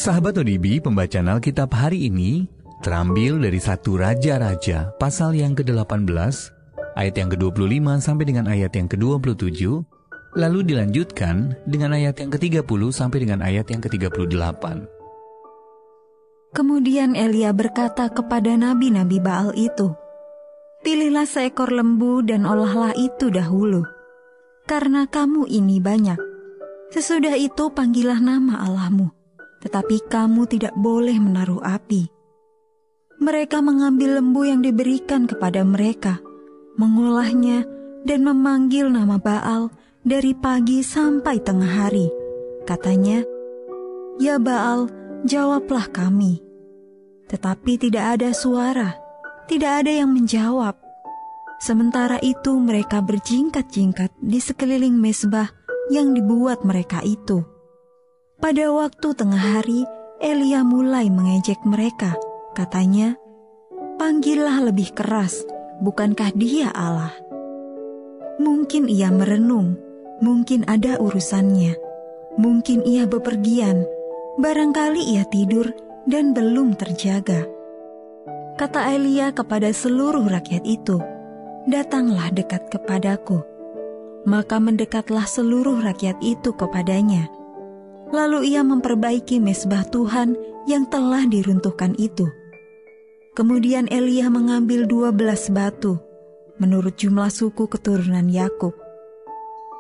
Sahabat ODB, pembacaan Alkitab hari ini terambil dari 1 Raja-Raja pasal yang ke-18, ayat yang ke-25 sampai dengan ayat yang ke-27, lalu dilanjutkan dengan ayat yang ke-30 sampai dengan ayat yang ke-38. Kemudian Elia berkata kepada nabi-nabi Baal itu, "Pilihlah seekor lembu dan olahlah itu dahulu, karena kamu ini banyak. Sesudah itu panggillah nama Allahmu, tetapi kamu tidak boleh menaruh api." Mereka mengambil lembu yang diberikan kepada mereka, mengolahnya dan memanggil nama Baal dari pagi sampai tengah hari. Katanya, "Ya Baal, jawablah kami." Tetapi tidak ada suara, tidak ada yang menjawab. Sementara itu mereka berjingkat-jingkat di sekeliling mezbah yang dibuat mereka itu. Pada waktu tengah hari, Elia mulai mengejek mereka. Katanya, "Panggillah lebih keras, bukankah Dia Allah?" Mungkin ia merenung, mungkin ada urusannya, mungkin ia bepergian, barangkali ia tidur dan belum terjaga. Kata Elia kepada seluruh rakyat itu, "Datanglah dekat kepadaku." Maka mendekatlah seluruh rakyat itu kepadanya. Lalu ia memperbaiki mezbah Tuhan yang telah diruntuhkan itu. Kemudian Elia mengambil 12 batu, menurut jumlah suku keturunan Yakub.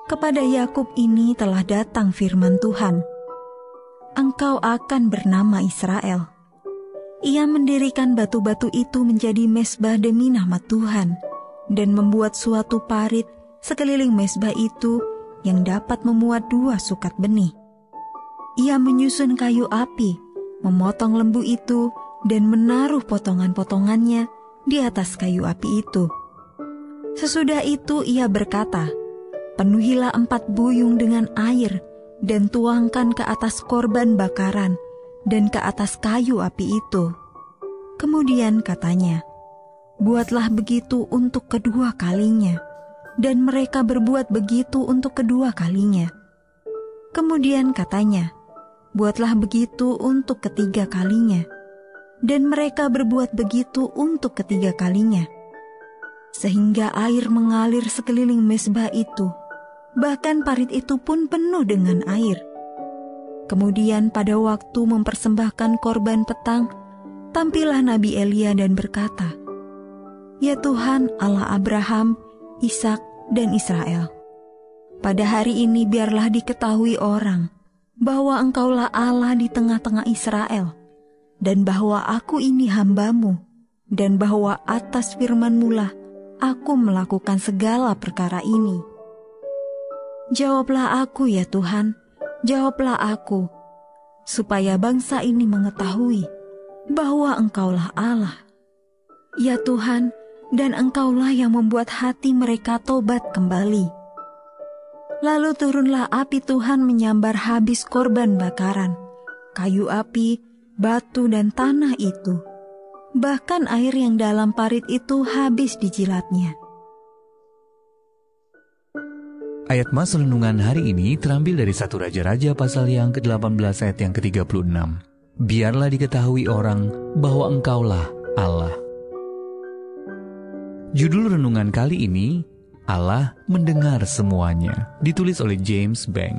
Kepada Yakub ini telah datang firman Tuhan, "Engkau akan bernama Israel." Ia mendirikan batu-batu itu menjadi mezbah demi nama Tuhan, dan membuat suatu parit sekeliling mezbah itu yang dapat memuat 2 sukat benih. Ia menyusun kayu api, memotong lembu itu, dan menaruh potongan-potongannya di atas kayu api itu. Sesudah itu ia berkata, "Penuhilah 4 buyung dengan air, dan tuangkan ke atas korban bakaran, dan ke atas kayu api itu." Kemudian katanya, "Buatlah begitu untuk kedua kalinya." Dan mereka berbuat begitu untuk kedua kalinya. Kemudian katanya, "Buatlah begitu untuk ketiga kalinya." Dan mereka berbuat begitu untuk ketiga kalinya. Sehingga air mengalir sekeliling mezbah itu, bahkan parit itu pun penuh dengan air. Kemudian pada waktu mempersembahkan korban petang, tampillah Nabi Elia dan berkata, "Ya Tuhan Allah Abraham, Ishak, dan Israel, pada hari ini biarlah diketahui orang bahwa Engkaulah Allah di tengah-tengah Israel, dan bahwa aku ini hamba-Mu, dan bahwa atas firman-Mu lah aku melakukan segala perkara ini. Jawablah aku ya Tuhan, jawablah aku, supaya bangsa ini mengetahui bahwa Engkaulah Allah. Ya Tuhan, dan Engkaulah yang membuat hati mereka tobat kembali." Lalu turunlah api Tuhan menyambar habis korban bakaran, kayu api, batu dan tanah itu. Bahkan air yang dalam parit itu habis dijilatnya. Ayat mas renungan hari ini terambil dari 1 Raja-Raja pasal yang ke-18 ayat yang ke-36. Biarlah diketahui orang bahwa Engkaulah Allah. Judul renungan kali ini, Allah mendengar semuanya, ditulis oleh James Bank.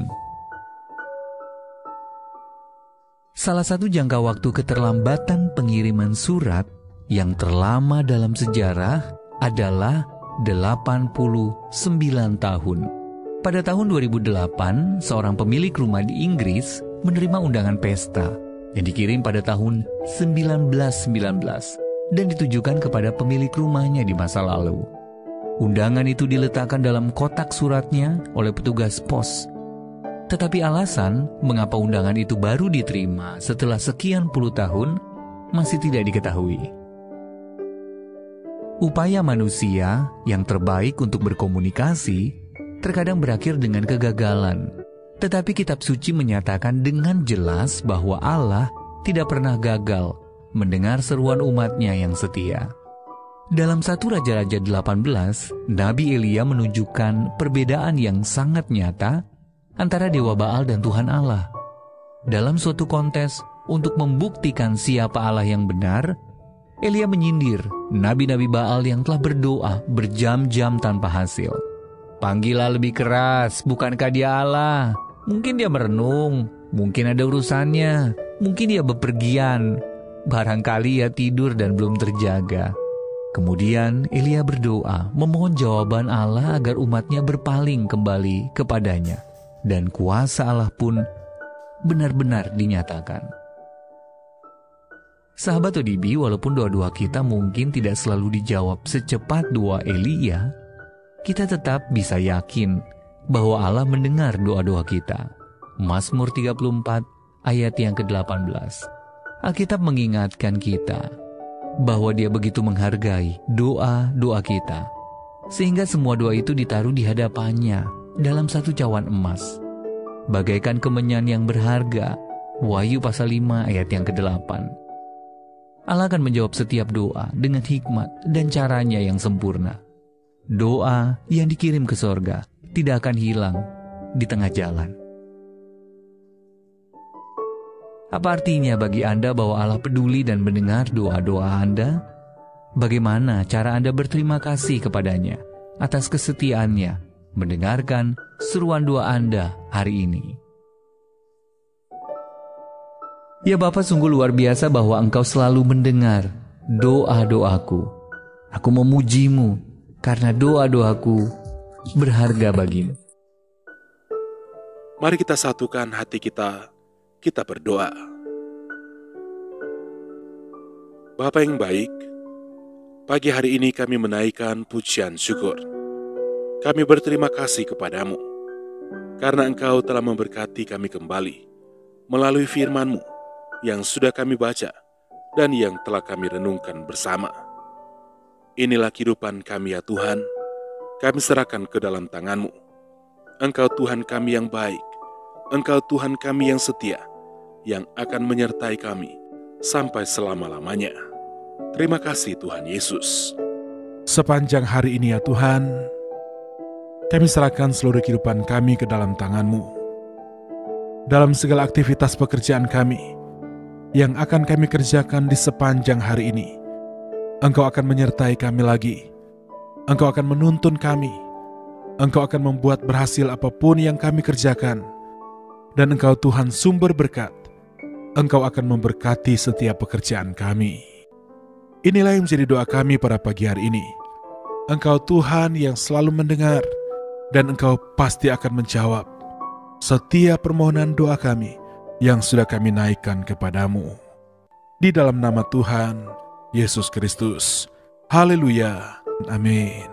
Salah satu jangka waktu keterlambatan pengiriman surat yang terlama dalam sejarah adalah 89 tahun. Pada tahun 2008, seorang pemilik rumah di Inggris menerima undangan pesta yang dikirim pada tahun 1919 dan ditujukan kepada pemilik rumahnya di masa lalu. Undangan itu diletakkan dalam kotak suratnya oleh petugas pos. Tetapi alasan mengapa undangan itu baru diterima setelah sekian puluh tahun masih tidak diketahui. Upaya manusia yang terbaik untuk berkomunikasi terkadang berakhir dengan kegagalan. Tetapi kitab suci menyatakan dengan jelas bahwa Allah tidak pernah gagal mendengar seruan umatnya yang setia. Dalam 1 Raja-Raja 18, Nabi Elia menunjukkan perbedaan yang sangat nyata antara Dewa Baal dan Tuhan Allah. Dalam suatu kontes, untuk membuktikan siapa Allah yang benar, Elia menyindir nabi-nabi Baal yang telah berdoa berjam-jam tanpa hasil. Panggillah lebih keras, bukankah dia Allah? Mungkin dia merenung, mungkin ada urusannya, mungkin dia bepergian. Barangkali ia tidur dan belum terjaga. Kemudian Elia berdoa memohon jawaban Allah agar umatnya berpaling kembali kepadanya. Dan kuasa Allah pun benar-benar dinyatakan. Sahabat ODB, walaupun doa-doa kita mungkin tidak selalu dijawab secepat doa Elia, kita tetap bisa yakin bahwa Allah mendengar doa-doa kita. Mazmur 34 ayat yang ke-18. Alkitab mengingatkan kita bahwa Dia begitu menghargai doa-doa kita, sehingga semua doa itu ditaruh di hadapannya dalam satu cawan emas, bagaikan kemenyan yang berharga. Wahyu pasal 5 ayat yang ke-8. Allah akan menjawab setiap doa dengan hikmat dan caranya yang sempurna. Doa yang dikirim ke sorga tidak akan hilang di tengah jalan. Apa artinya bagi Anda bahwa Allah peduli dan mendengar doa-doa Anda? Bagaimana cara Anda berterima kasih kepadanya atas kesetiaannya mendengarkan seruan doa Anda hari ini? Ya Bapa, sungguh luar biasa bahwa Engkau selalu mendengar doa-doaku. Aku memuji-Mu karena doa-doaku berharga bagimu. Mari kita satukan hati kita berdoa. Bapa yang baik, pagi hari ini kami menaikkan pujian syukur. Kami berterima kasih kepadamu, karena Engkau telah memberkati kami kembali melalui firman-Mu yang sudah kami baca dan yang telah kami renungkan bersama. Inilah kehidupan kami ya Tuhan, kami serahkan ke dalam tangan-Mu. Engkau Tuhan kami yang baik, Engkau Tuhan kami yang setia, yang akan menyertai kami sampai selama-lamanya. Terima kasih Tuhan Yesus. Sepanjang hari ini ya Tuhan, kami serahkan seluruh kehidupan kami ke dalam tangan-Mu. Dalam segala aktivitas pekerjaan kami yang akan kami kerjakan di sepanjang hari ini, Engkau akan menyertai kami lagi. Engkau akan menuntun kami. Engkau akan membuat berhasil apapun yang kami kerjakan. Dan Engkau Tuhan sumber berkat. Engkau akan memberkati setiap pekerjaan kami. Inilah yang menjadi doa kami pada pagi hari ini. Engkau Tuhan yang selalu mendengar, dan Engkau pasti akan menjawab setiap permohonan doa kami yang sudah kami naikkan kepadamu. Di dalam nama Tuhan Yesus Kristus. Haleluya. Amin.